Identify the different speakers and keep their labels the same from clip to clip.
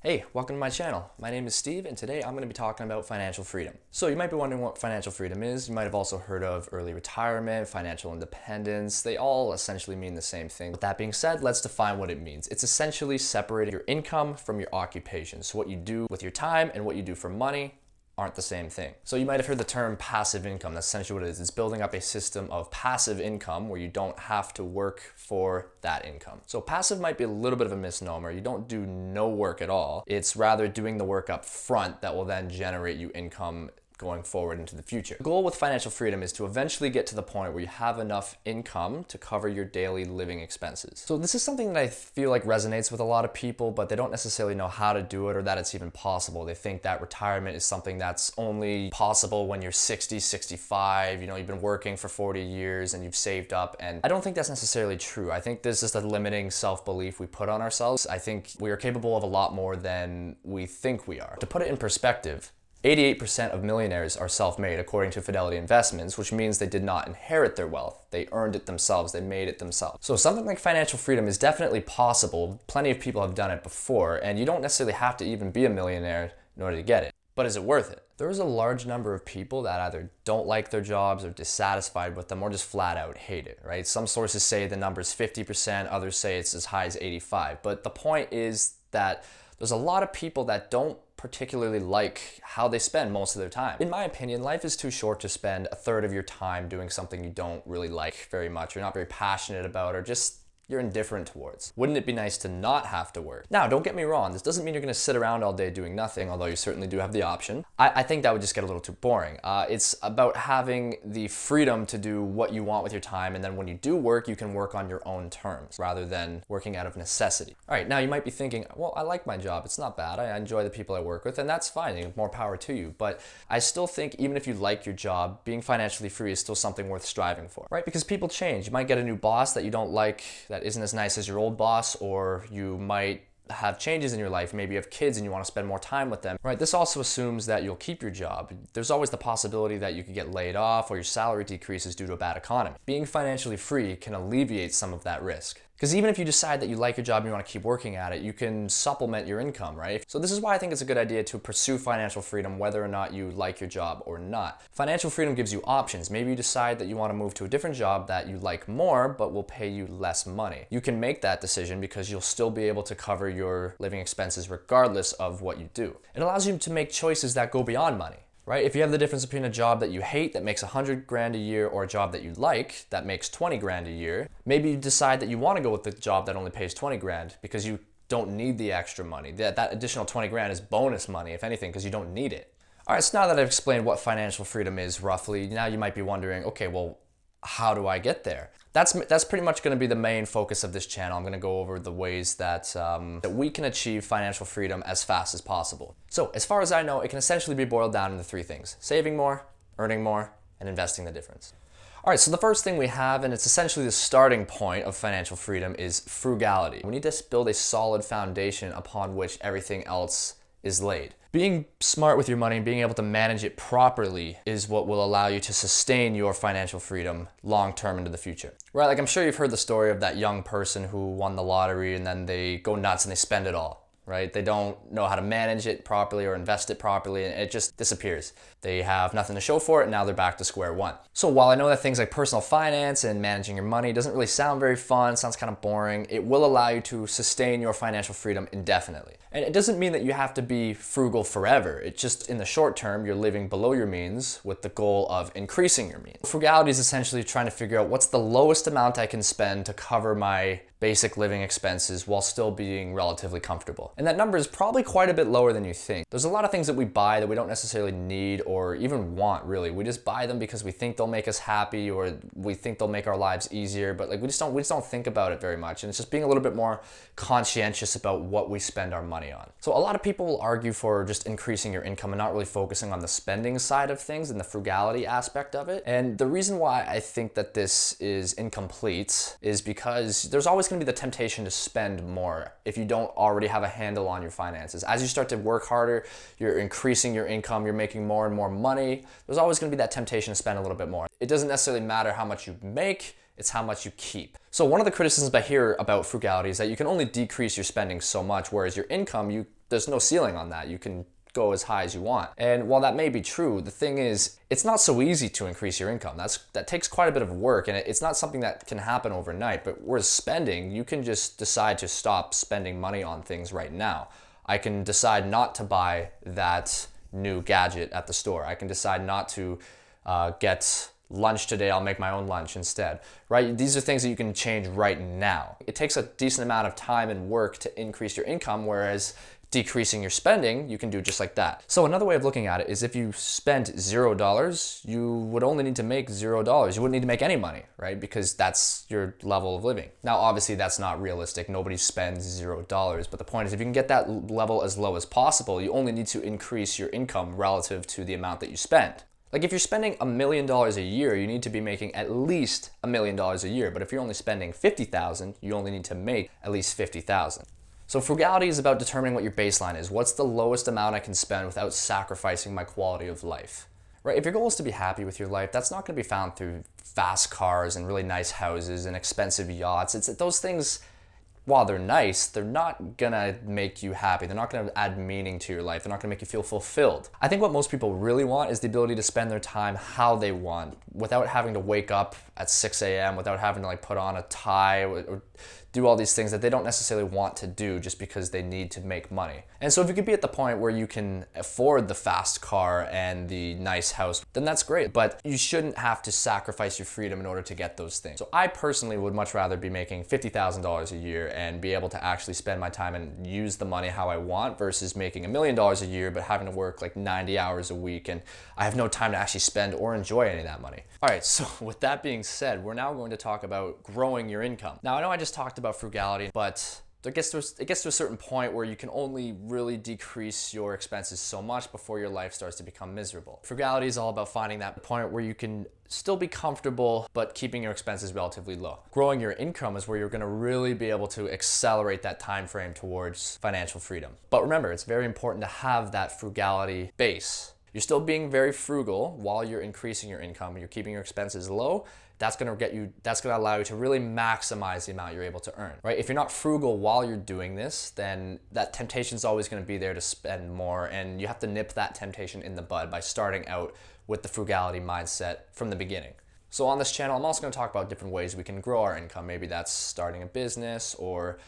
Speaker 1: Hey, welcome to my channel. My name is Steve and today I'm going to be talking about financial freedom. So you might be wondering what financial freedom is. You might have also heard of early retirement, financial independence. They all essentially mean the same thing. With that being said, let's define what it means. It's essentially separating your income from your occupation. So what you do with your time and what you do for money aren't the same thing. So you might have heard the term passive income. That's essentially what it is. It's building up a system of passive income where you don't have to work for that income. So passive might be a little bit of a misnomer. You don't do no work at all. It's rather doing the work up front that will then generate you income going forward into the future. The goal with financial freedom is to eventually get to the point where you have enough income to cover your daily living expenses. So this is something that I feel like resonates with a lot of people, but they don't necessarily know how to do it or that it's even possible. They think that retirement is something that's only possible when you're 60, 65, you've been working for 40 years and you've saved up. And I don't think that's necessarily true. I think there's just a limiting self-belief we put on ourselves. I think we are capable of a lot more than we think we are. To put it in perspective, 88% of millionaires are self-made according to Fidelity Investments, which means they did not inherit their wealth. They earned it themselves. They made it themselves. So something like financial freedom is definitely possible. Plenty of people have done it before, and you don't necessarily have to even be a millionaire in order to get it. But is it worth it? There is a large number of people that either don't like their jobs or dissatisfied with them or just flat out hate it, right? Some sources say the number is 50%, others say it's as high as 85%. But the point is that there's a lot of people that don't particularly like how they spend most of their time. In my opinion, life is too short to spend a third of your time doing something you don't really like very much, or not very passionate about, or just you're indifferent towards. Wouldn't it be nice to not have to work? Now, don't get me wrong, this doesn't mean you're gonna sit around all day doing nothing, although you certainly do have the option. I think that would just get a little too boring. It's about having the freedom to do what you want with your time, and then when you do work, you can work on your own terms, rather than working out of necessity. All right, now you might be thinking, well, I like my job, it's not bad, I enjoy the people I work with, and that's fine, more power to you. But I still think even if you like your job, being financially free is still something worth striving for, right? Because people change. You might get a new boss that you don't like, that isn't as nice as your old boss, or you might have changes in your life. Maybe you have kids and you want to spend more time with them, right? This also assumes that you'll keep your job. There's always the possibility that you could get laid off or your salary decreases due to a bad economy. Being financially free can alleviate some of that risk. Because even if you decide that you like your job and you want to keep working at it, you can supplement your income, right? So this is why I think it's a good idea to pursue financial freedom whether or not you like your job or not. Financial freedom gives you options. Maybe you decide that you want to move to a different job that you like more but will pay you less money. You can make that decision because you'll still be able to cover your living expenses regardless of what you do. It allows you to make choices that go beyond money. Right? If you have the difference between a job that you hate that makes 100 grand a year or a job that you like that makes 20 grand a year, maybe you decide that you want to go with the job that only pays 20 grand because you don't need the extra money. That additional 20 grand is bonus money, if anything, because you don't need it. All right, so now that I've explained what financial freedom is roughly, now you might be wondering, okay, well, how do I get there? That's pretty much going to be the main focus of this channel. I'm going to go over the ways that we can achieve financial freedom as fast as possible. So as far as I know, it can essentially be boiled down into three things: saving more, earning more, and investing the difference. All right, so the first thing we have, and it's essentially the starting point of financial freedom, is frugality. We need to build a solid foundation upon which everything else is laid. Being smart with your money and being able to manage it properly is what will allow you to sustain your financial freedom long term into the future. Right, like I'm sure you've heard the story of that young person who won the lottery and then they go nuts and they spend it all. Right? They don't know how to manage it properly or invest it properly, and it just disappears. They have nothing to show for it, and now they're back to square one. So while I know that things like personal finance and managing your money doesn't really sound very fun, sounds kind of boring, it will allow you to sustain your financial freedom indefinitely. And it doesn't mean that you have to be frugal forever. It's just in the short term, you're living below your means with the goal of increasing your means. Frugality is essentially trying to figure out what's the lowest amount I can spend to cover my basic living expenses while still being relatively comfortable. And that number is probably quite a bit lower than you think. There's a lot of things that we buy that we don't necessarily need or even want, really. We just buy them because we think they'll make us happy or we think they'll make our lives easier, but like we just don't think about it very much. And it's just being a little bit more conscientious about what we spend our money on. So a lot of people will argue for just increasing your income and not really focusing on the spending side of things and the frugality aspect of it. And the reason why I think that this is incomplete is because there's always going to be the temptation to spend more if you don't already have a handle on your finances. As you start to work harder, you're increasing your income, you're making more and more money, there's always going to be that temptation to spend a little bit more. It doesn't necessarily matter how much you make, it's how much you keep. So one of the criticisms I hear about frugality is that you can only decrease your spending so much, whereas your income, you there's no ceiling on that. You can go as high as you want. And while that may be true, the thing is, it's not so easy to increase your income. That takes quite a bit of work, and it's not something that can happen overnight. But whereas spending, you can just decide to stop spending money on things right now. I can decide not to buy that new gadget at the store. I can decide not to get lunch today. I'll make my own lunch instead, right? These are things that you can change right now. It takes a decent amount of time and work to increase your income, whereas decreasing your spending, you can do just like that. So another way of looking at it is if you spent $0, you would only need to make $0. You wouldn't need to make any money, right? Because that's your level of living. Now, obviously that's not realistic. Nobody spends $0. But the point is, if you can get that level as low as possible, you only need to increase your income relative to the amount that you spend. Like if you're spending $1 million a year, you need to be making at least $1 million a year. But if you're only spending $50,000, you only need to make at least $50,000. So frugality is about determining what your baseline is. What's the lowest amount I can spend without sacrificing my quality of life? Right? If your goal is to be happy with your life, that's not going to be found through fast cars and really nice houses and expensive yachts. It's those things, while they're nice, they're not gonna make you happy. They're not gonna add meaning to your life. They're not gonna make you feel fulfilled. I think what most people really want is the ability to spend their time how they want, without having to wake up at 6 a.m., without having to put on a tie or do all these things that they don't necessarily want to do just because they need to make money. And so if you could be at the point where you can afford the fast car and the nice house, then that's great. But you shouldn't have to sacrifice your freedom in order to get those things. So I personally would much rather be making $50,000 a year and be able to actually spend my time and use the money how I want versus making $1 million a year but having to work 90 hours a week and I have no time to actually spend or enjoy any of that money. All right, so with that being said, we're now going to talk about growing your income. Now, I know I just talked about frugality, but it gets to a certain point where you can only really decrease your expenses so much before your life starts to become miserable. Frugality is all about finding that point where you can still be comfortable, but keeping your expenses relatively low. Growing your income is where you're gonna really be able to accelerate that time frame towards financial freedom. But remember, it's very important to have that frugality base. You're still being very frugal while you're increasing your income. You're keeping your expenses low. That's gonna allow you to really maximize the amount you're able to earn, right? If you're not frugal while you're doing this, then that temptation is always gonna be there to spend more, and you have to nip that temptation in the bud by starting out with the frugality mindset from the beginning. So on this channel, I'm also gonna talk about different ways we can grow our income. Maybe that's starting a business or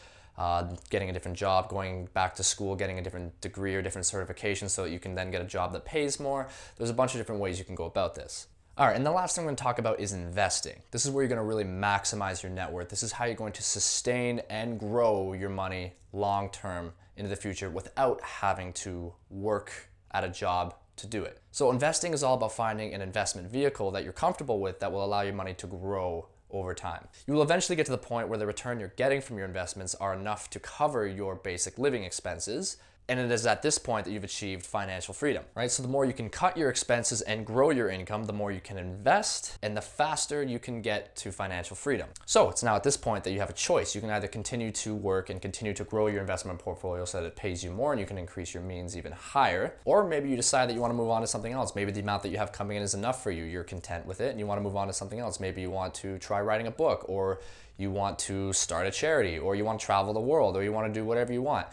Speaker 1: getting a different job, going back to school, getting a different degree or different certification so that you can then get a job that pays more. There's a bunch of different ways you can go about this. All right, and the last thing I'm going to talk about is investing. This is where you're going to really maximize your net worth. This is how you're going to sustain and grow your money long term into the future without having to work at a job to do it. So investing is all about finding an investment vehicle that you're comfortable with that will allow your money to grow over time. You will eventually get to the point where the return you're getting from your investments are enough to cover your basic living expenses. And it is at this point that you've achieved financial freedom, right? So the more you can cut your expenses and grow your income, the more you can invest and the faster you can get to financial freedom. So it's now at this point that you have a choice. You can either continue to work and continue to grow your investment portfolio so that it pays you more and you can increase your means even higher. Or maybe you decide that you want to move on to something else. Maybe the amount that you have coming in is enough for you. You're content with it and you want to move on to something else. Maybe you want to try writing a book, or you want to start a charity, or you want to travel the world, or you want to do whatever you want.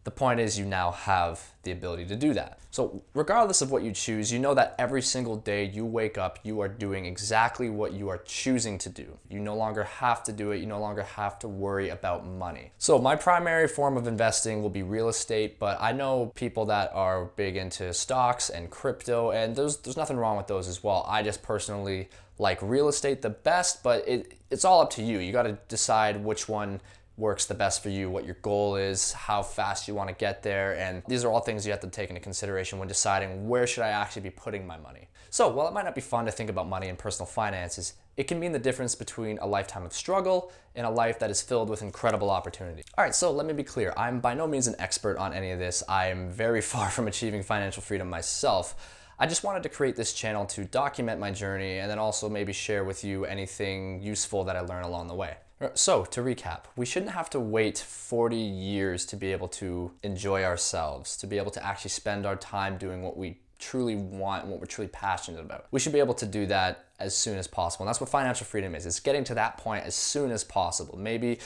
Speaker 1: The point is you now have the ability to do that. So regardless of what you choose, you know that every single day you wake up, you are doing exactly what you are choosing to do. You no longer have to do it. You no longer have to worry about money. So my primary form of investing will be real estate, but I know people that are big into stocks and crypto, and there's nothing wrong with those as well. I just personally like real estate the best, but it's all up to you. You got to decide which one works the best for you, what your goal is, how fast you want to get there, and these are all things you have to take into consideration when deciding where should I actually be putting my money. So while it might not be fun to think about money and personal finances, it can mean the difference between a lifetime of struggle and a life that is filled with incredible opportunity. All right, so let me be clear. I'm by no means an expert on any of this. I am very far from achieving financial freedom myself. I just wanted to create this channel to document my journey and then also maybe share with you anything useful that I learn along the way. So to recap, we shouldn't have to wait 40 years to be able to enjoy ourselves, to be able to actually spend our time doing what we truly want and what we're truly passionate about. We should be able to do that as soon as possible. And that's what financial freedom is. It's getting to that point as soon as possible. Maybe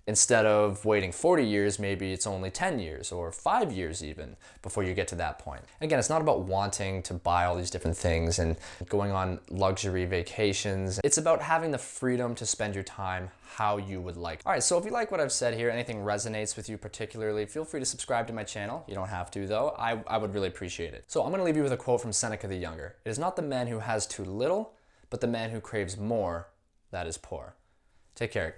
Speaker 1: Instead of waiting 40 years, maybe it's only 10 years or 5 years even before you get to that point. Again, it's not about wanting to buy all these different things and going on luxury vacations. It's about having the freedom to spend your time how you would like. All right, so if you like what I've said here, anything resonates with you particularly, feel free to subscribe to my channel. You don't have to though. I would really appreciate it. So I'm gonna leave you with a quote from Seneca the Younger. It is not the man who has too little, but the man who craves more that is poor. Take care.